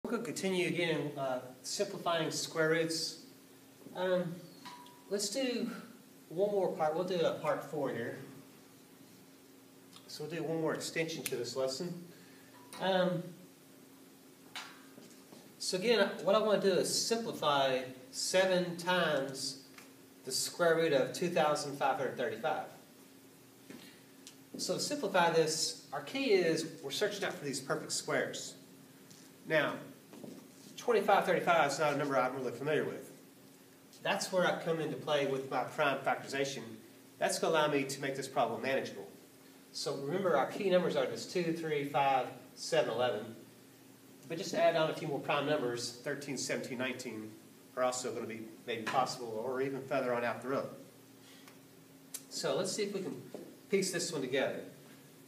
We're going to continue again simplifying square roots. Let's do one more part. We'll do a part 4 here. So we'll do one more extension to this lesson. So again, what I want to do is simplify 7 times the square root of 2,535. So to simplify this, our key is we're searching out for these perfect squares. Now, 2535 is not a number I'm really familiar with. That's where I come into play with my prime factorization. That's going to allow me to make this problem manageable. So remember, our key numbers are this 2, 3, 5, 7, 11. But just add on a few more prime numbers, 13, 17, 19, are also going to be maybe possible, or even further on out the road. So let's see if we can piece this one together.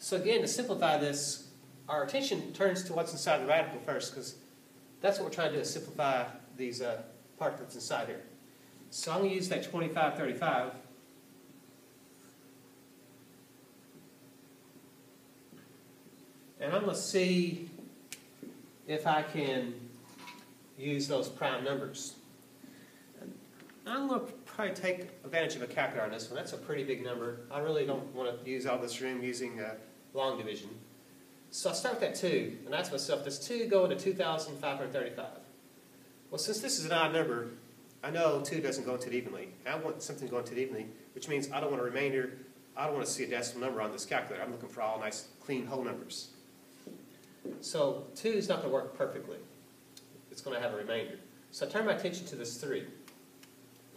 So again, to simplify this, our attention turns to what's inside the radical first, because that's what we're trying to do, is simplify these part that's inside here. So I'm going to use that 2535. And I'm going to see if I can use those prime numbers. I'm going to probably take advantage of a calculator on this one. That's a pretty big number. I really don't want to use all this room using long division. So I'll start with that 2 and ask myself, does 2 go into 2,535? Well, since this is an odd number, I know 2 doesn't go into it evenly. I want something to go into it evenly, which means I don't want a remainder. I don't want to see a decimal number on this calculator. I'm looking for all nice, clean, whole numbers. So 2 is not going to work perfectly. It's going to have a remainder. So I turn my attention to this 3.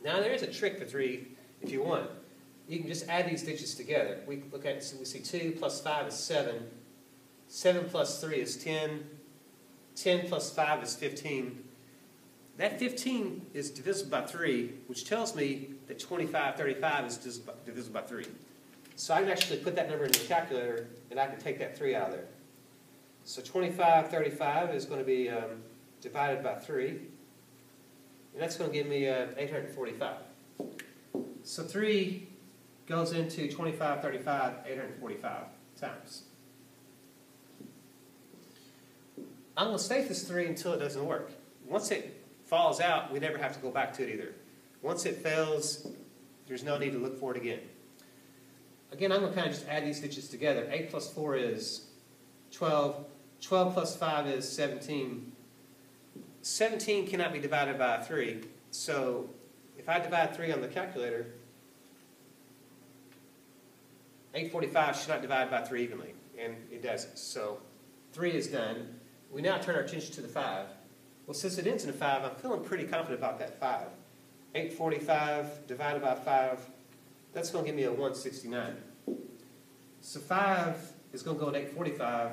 Now there is a trick for 3 if you want. You can just add these digits together. We look at it, so we see 2 plus 5 is 7. 7 plus 3 is 10. 10 plus 5 is 15. That 15 is divisible by 3, which tells me that 2535 is divisible by 3. So I can actually put that number in the calculator, and I can take that 3 out of there. So 2535 is going to be divided by 3, and that's going to give me 845. So 3 goes into 2535 845 times. I'm going to stay with this 3 until it doesn't work. Once it falls out, we never have to go back to it either. Once it fails, there's no need to look for it again. Again, I'm going to kind of just add these digits together. 8 plus 4 is 12. 12 plus 5 is 17. 17 cannot be divided by 3. So if I divide 3 on the calculator, 845 should not divide by 3 evenly, and it doesn't. So 3 is done. We now turn our attention to the 5. Well, since it ends in a 5, I'm feeling pretty confident about that 5. 845 divided by 5, that's going to give me a 169. So 5 is going to go to 845,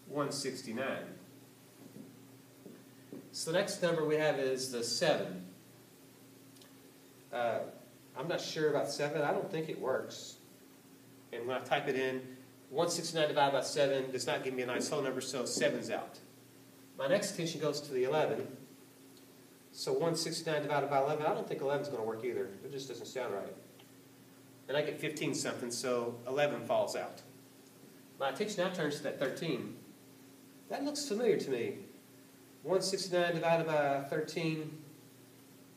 169. So the next number we have is the 7. I'm not sure about 7. I don't think it works. And when I type it in, 169 divided by 7 does not give me a nice whole number, so 7's out. My next attention goes to the 11. So 169 divided by 11, I don't think 11 is going to work either. It just doesn't sound right. And I get 15 something, so 11 falls out. My attention now turns to that 13. That looks familiar to me. 169 divided by 13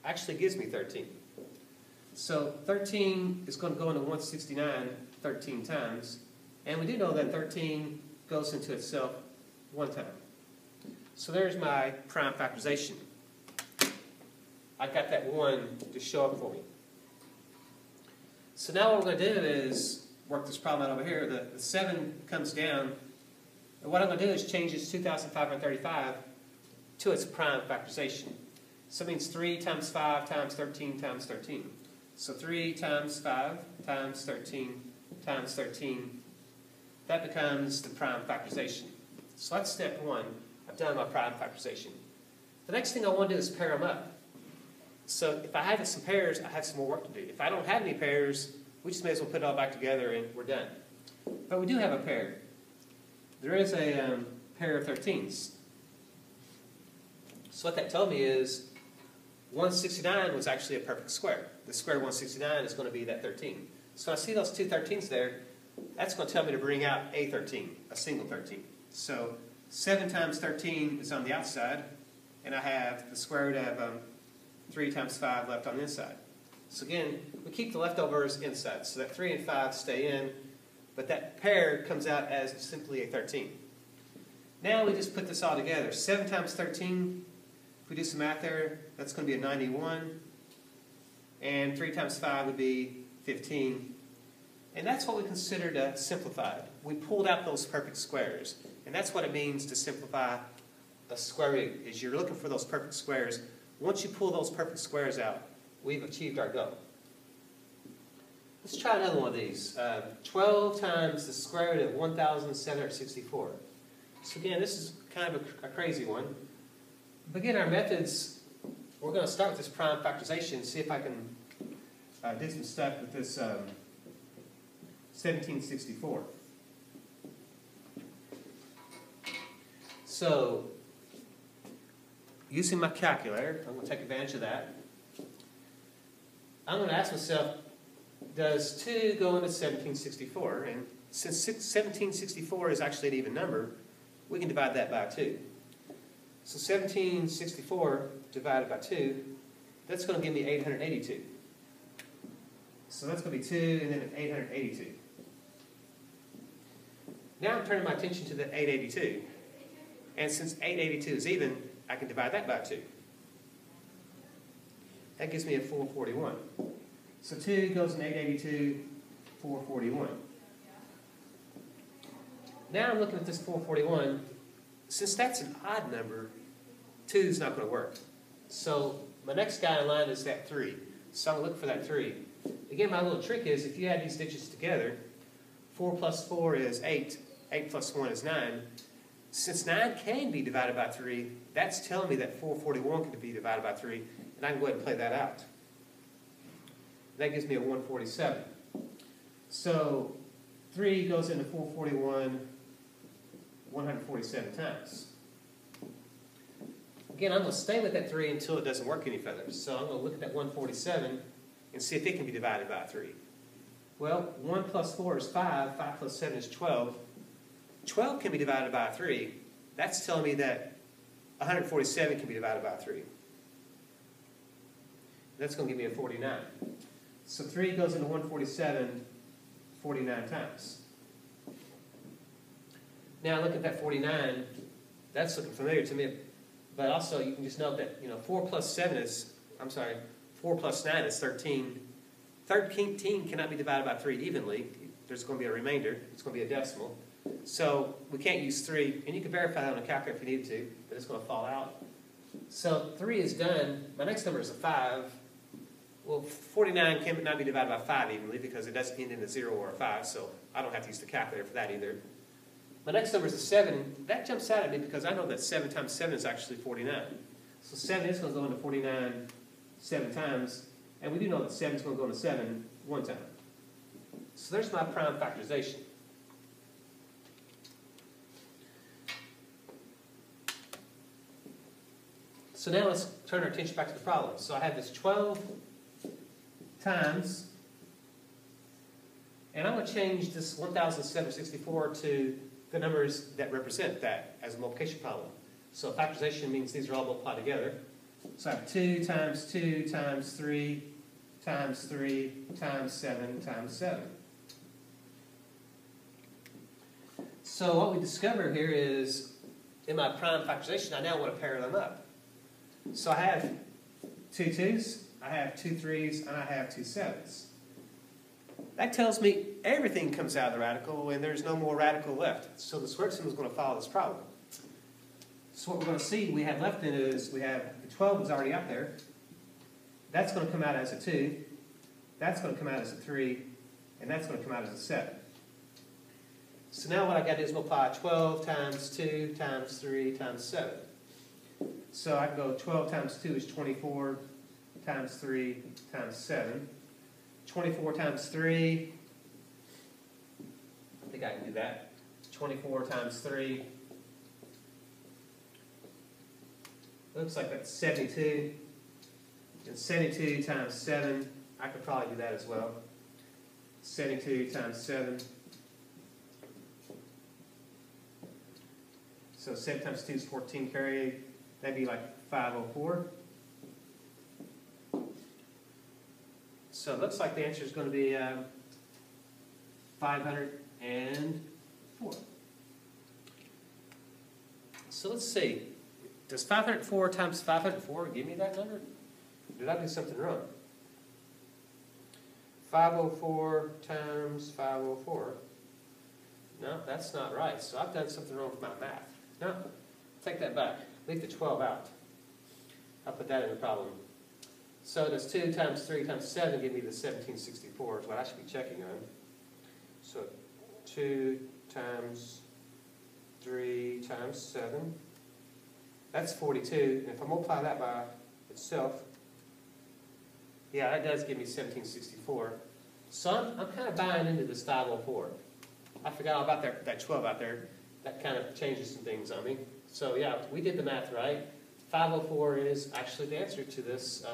actually gives me 13. So 13 is going to go into 169 13 times. And we do know that 13 goes into itself 1 time. So there's my prime factorization. I got that 1 to show up for me. So now what we're going to do is work this problem out over here. The 7 comes down. And what I'm going to do is change this 2,535 to its prime factorization. So it means 3 times 5 times 13 times 13. So 3 times 5 times 13 times 13. That becomes the prime factorization. So that's step 1. I've done my prime factorization. The next thing I want to do is pair them up. So if I have some pairs, I have some more work to do. If I don't have any pairs, we just may as well put it all back together and we're done. But we do have a pair. There is a pair of 13s. So what that told me is 169 was actually a perfect square. The square of 169 is going to be that 13. So I see those 2 13s there. That's going to tell me to bring out a 13, a single 13. So 7 times 13 is on the outside. and I have the square root of 3 times 5 left on the inside. So again, we keep the leftovers inside, so that 3 and 5 stay in, but that pair comes out as simply a 13. Now we just put this all together. 7 times 13, if we do some math there, that's going to be a 91, and 3 times 5 would be 15. And that's what we considered simplified. We pulled out those perfect squares. And that's what it means to simplify a square root, is you're looking for those perfect squares. Once you pull those perfect squares out, we've achieved our goal. Let's try another one of these. 12 times the square root of 1,764. So again, this is kind of a crazy one. To begin our methods, we're going to start with this prime factorization, see if I can do some stuff with this 1764. So, using my calculator, I'm going to take advantage of that. I'm going to ask myself, does 2 go into 1764? And since 1764 is actually an even number, we can divide that by 2. So 1764 divided by 2, that's going to give me 882. So that's going to be 2 and then 882. Now I'm turning my attention to the 882. And since 882 is even, I can divide that by 2. That gives me a 441. So 2 goes in 882, 441. Now I'm looking at this 441. Since that's an odd number, 2 is not going to work. So my next guy in line is that 3. So I'm going to look for that 3. Again, my little trick is if you add these digits together, 4 plus 4 is 8. 8 plus 1 is 9. Since 9 can be divided by 3, that's telling me that 441 can be divided by 3, and I can go ahead and play that out. That gives me a 147. So 3 goes into 441 147 times. Again, I'm going to stay with that 3 until it doesn't work any further. So I'm going to look at that 147 and see if it can be divided by 3. Well, 1 plus 4 is 5. 5 plus 7 is 12. 12 can be divided by 3. That's telling me that 147 can be divided by 3. That's going to give me a 49. So 3 goes into 147 49 times. Now look at that 49. That's looking familiar to me. But also you can just note that 4 plus 9 is 13. 13 cannot be divided by 3 evenly. There's going to be a remainder. It's going to be a decimal. So we can't use 3, and you can verify that on a calculator if you need to, but it's going to fall out. So 3 is done. My next number is a 5. Well, 49 cannot be divided by 5 evenly because it doesn't end in a 0 or a 5, so I don't have to use the calculator for that either. My next number is a 7. That jumps out at me because I know that 7 times 7 is actually 49. So 7 is going to go into 49 7 times, and we do know that 7 is going to go into 7 1 time. So there's my prime factorization. So now let's turn our attention back to the problem. So I have this 12 times, and I'm going to change this 1,764 to the numbers that represent that as a multiplication problem. So factorization means these are all multiplied together. So I have 2 times 2 times 3 times 3 times 7 times 7. So what we discover here is, in my prime factorization, I now want to pair them up. So I have 2 2s, I have 2 3s, and I have 2 7s. That tells me everything comes out of the radical and there's no more radical left. So the square root symbol is going to follow this problem. So what we're going to see we have left in it is we have the 12 is already out there. That's going to come out as a 2. That's going to come out as a 3. And that's going to come out as a 7. So now what I got to do is multiply 12 times 2 times 3 times 7. So I can go 12 times 2 is 24 times 3 times 7. 24 times 3, I think I can do that. 24 times 3, looks like that's 72. And 72 times 7, I could probably do that as well. 72 times 7. So 7 times 2 is 14 carry. That'd be like 504. So it looks like the answer is going to be 504. So let's see. Does 504 times 504 give me that number? Did I do something wrong? 504 times 504. No, that's not right. So I've done something wrong with my math. No, take that back. Leave the 12 out. I'll put that in the problem. So does 2 times 3 times 7 give me the 1764 is what I should be checking on. So 2 times 3 times 7. That's 42. And if I multiply that by itself, yeah, that does give me 1764. So I'm kind of buying into this 504. I forgot all about that 12 out there. That kind of changes some things on me. So yeah, we did the math right. 504 is actually the answer to this,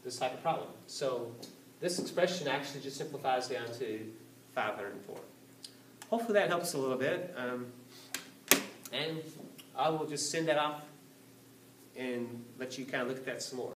this type of problem. So this expression actually just simplifies down to 504. Hopefully that helps a little bit. And I will just send that off and let you kind of look at that some more.